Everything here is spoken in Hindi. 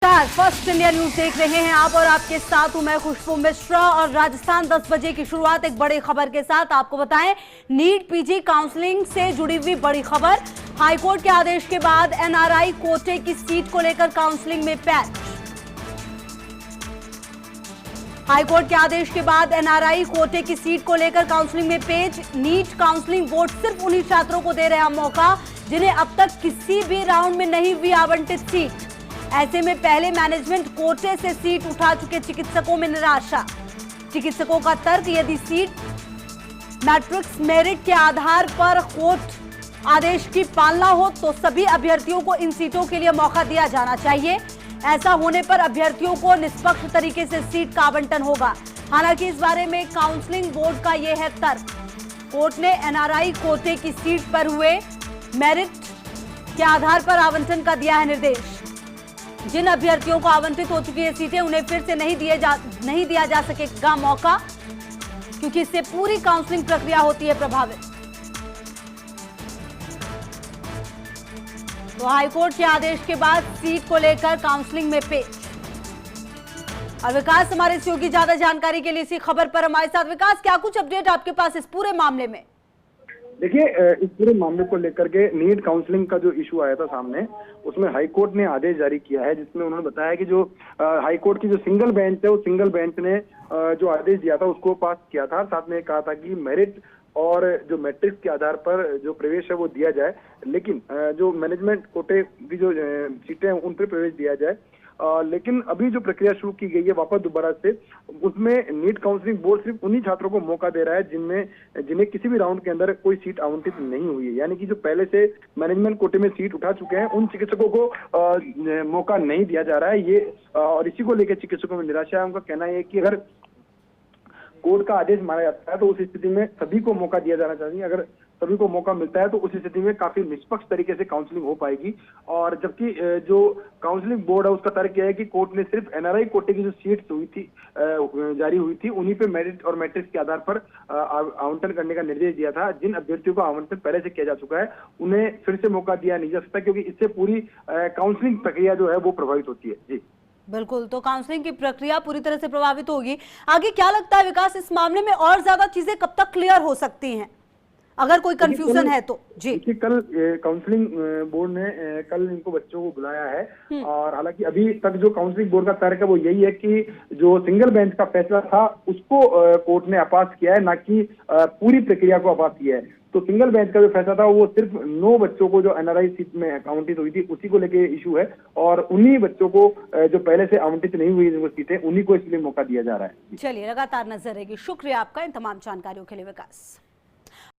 फर्स्ट इंडिया न्यूज देख रहे हैं आप और आपके साथ हूं मैं खुशबू मिश्रा। और राजस्थान 10 बजे की शुरुआत एक बड़ी खबर के साथ। आपको बताएं, नीट पीजी काउंसलिंग से जुड़ी हुई बड़ी खबर। हाईकोर्ट के आदेश के बाद एनआरआई कोटे की सीट को लेकर काउंसलिंग में पैच। हाईकोर्ट के आदेश के बाद एनआरआई कोटे की सीट को लेकर काउंसलिंग में पेच। नीट काउंसलिंग बोर्ड सिर्फ उन्हीं छात्रों को दे रहा मौका जिन्हें अब तक किसी भी राउंड में नहीं हुई आवंटित सीट। ऐसे में पहले मैनेजमेंट कोटे से सीट उठा चुके चिकित्सकों में निराशा। चिकित्सकों का तर्क, यदि सीट मैट्रिक्स मेरिट के आधार पर कोर्ट आदेश की पालना हो तो सभी अभ्यर्थियों को इन सीटों के लिए मौका दिया जाना चाहिए। ऐसा होने पर अभ्यर्थियों को निष्पक्ष तरीके से सीट का आवंटन होगा। हालांकि इस बारे में काउंसलिंग बोर्ड का यह है तर्क। कोर्ट ने एनआरआई कोटे की सीट पर हुए मेरिट के आधार पर आवंटन का दिया है निर्देश। जिन अभ्यर्थियों को आवंटित हो चुकी है सीटें, उन्हें फिर से नहीं दिया जा सकेगा मौका, क्योंकि इससे पूरी काउंसलिंग प्रक्रिया होती है प्रभावित। तो हाईकोर्ट के आदेश के बाद सीट को लेकर काउंसलिंग में पेच। और विकास हमारे सहयोगी ज्यादा जानकारी के लिए इसी खबर पर हमारे साथ। विकास, क्या कुछ अपडेट आपके पास इस पूरे मामले में? देखिए, इस पूरे मामले को लेकर के नीट काउंसलिंग का जो इशू आया था सामने, उसमें हाईकोर्ट ने आदेश जारी किया है, जिसमें उन्होंने बताया कि जो हाईकोर्ट की जो सिंगल बेंच है, उस सिंगल बेंच ने जो आदेश दिया था उसको पास किया था। साथ में कहा था कि मेरिट और जो मैट्रिक्स के आधार पर जो प्रवेश है वो दिया जाए, लेकिन जो मैनेजमेंट कोटे की जो सीटें हैं उन पर प्रवेश दिया जाए। लेकिन अभी जो प्रक्रिया शुरू की गई है वापस दोबारा से, उसमें नीट काउंसलिंग बोर्ड सिर्फ उन्हीं छात्रों को मौका दे रहा है जिन्हें किसी भी राउंड के अंदर कोई सीट आवंटित नहीं हुई है। यानी कि जो पहले से मैनेजमेंट कोटे में सीट उठा चुके हैं उन चिकित्सकों को मौका नहीं दिया जा रहा है। ये और इसी को लेकर चिकित्सकों में निराशा है। उनका कहना है कि अगर कोर्ट का आदेश माना जाता है तो उस स्थिति में सभी को मौका दिया जाना चाहिए। अगर सभी को मौका मिलता है तो उस स्थिति में काफी निष्पक्ष तरीके से काउंसलिंग हो पाएगी। और जबकि जो काउंसलिंग बोर्ड है उसका तर्क यह है कि कोर्ट ने सिर्फ एनआरआई कोटे की जो सीट्स हुई थी जारी हुई थी, उन्हीं पे मेरिट और मैट्रिक्स के आधार पर आवंटन करने का निर्देश दिया था। जिन अभ्यर्थियों को आवंटन पहले से किया जा चुका है उन्हें फिर से मौका दिया नहीं जा सकता, क्योंकि इससे पूरी काउंसलिंग प्रक्रिया जो है वो प्रभावित होती है। जी बिल्कुल, तो काउंसलिंग की प्रक्रिया पूरी तरह से प्रभावित होगी। आगे क्या लगता है विकास, इस मामले में और ज्यादा चीजें कब तक क्लियर हो सकती हैं, अगर कोई कंफ्यूजन है तो? जी, कल काउंसलिंग बोर्ड ने कल इनको बच्चों को बुलाया है। और हालांकि अभी तक जो काउंसलिंग बोर्ड का तर्क है वो यही है कि जो सिंगल बेंच का फैसला था उसको कोर्ट ने अपास किया है, ना कि पूरी प्रक्रिया को अपास किया है। तो सिंगल बेंच का जो फैसला था वो सिर्फ 9 बच्चों को जो एनआरआई सीट में आवंटित हुई थी उसी को लेके इशू है, और उन्हीं बच्चों को जो पहले से आवंटित नहीं हुई जो सीटें, उन्हीं को इसलिए मौका दिया जा रहा है। चलिए, लगातार नजर रहेगी। शुक्रिया आपका इन तमाम जानकारियों के लिए विकास।